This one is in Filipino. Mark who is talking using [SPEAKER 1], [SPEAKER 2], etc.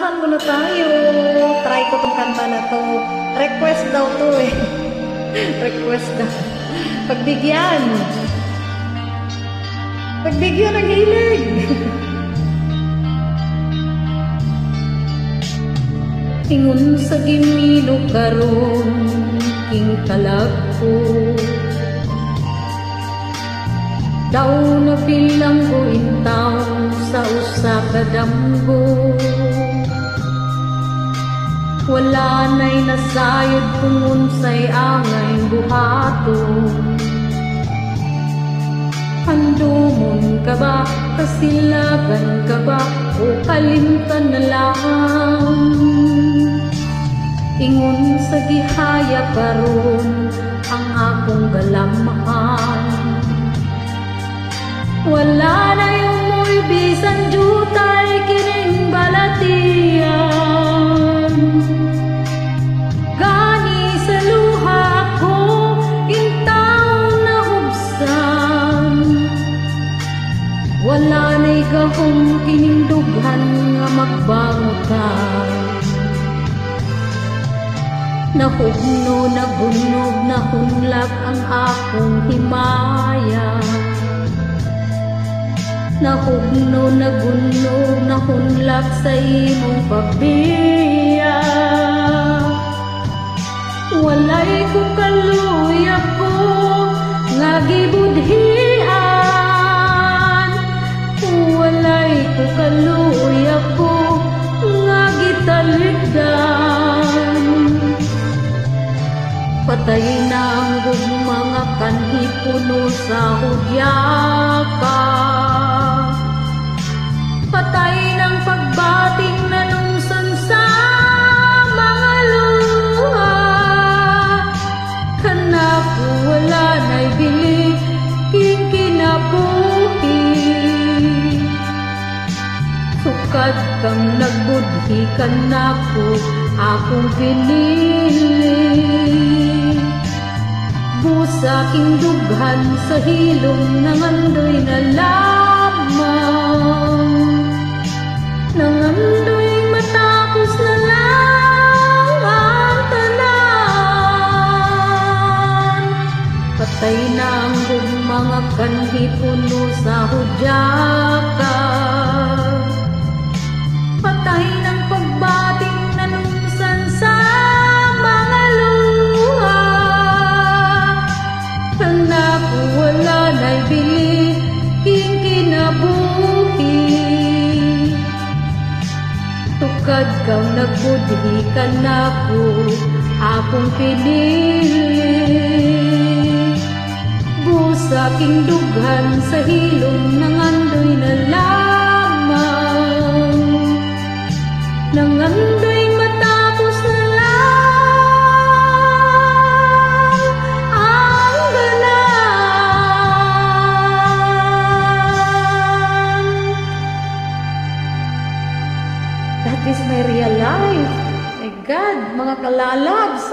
[SPEAKER 1] kantahan muna tayo. Try ko tong kanta na to. Request daw to eh. Request daw. Pagbigyan. Pagbigyan ng hilig. Ingon sa gimino karon king talagpo. Daw na bilang ko intaw sa usa ka damgo. Wala na'y nasayod kung unsay angay buhaton. Handumon ka ba, kasilagan ka ba, o kalimtan na lang? Ingon sa gihaya karon ang akong galamahan. Wala na yung muy bisan jutay kining balatian. Gani sa luha ko intaw na hubsan. Wala na'y gahom kining dughan nga magbangutan. Nahugno, nagunog, nahunlak ang akong himaya. Nahugno, nagunog, nahunlak sa imong pagbiya. Walay ko kaluya ko nga gibudhian. Walay ko kaluya ko nga gitalikdan. Patay na ang mga kanhi puno sa hudyaka. Patay ng pagbating na nungsan sa mga luha. Kanako wala na'y bili king kinabuhi. Sukad kang nagbudhi kanako akong pinili. Busa king dughan sa hilom nangandoy na lamang. Nangandoy matapos na lang ang tanan. Patay na ang mga kanhi puno sa hudyaka. Patay ng pagbating na nungsan sa mga luha. Kanako wala na'y bili king kinabuhi. Tukad kang nagbudhi kanako akong pinili. Busa king dughan sa hilom nangandoy na lamang. Nangandoy matapos na lang ang ganan. That is my real life. My God, mga kalalabs,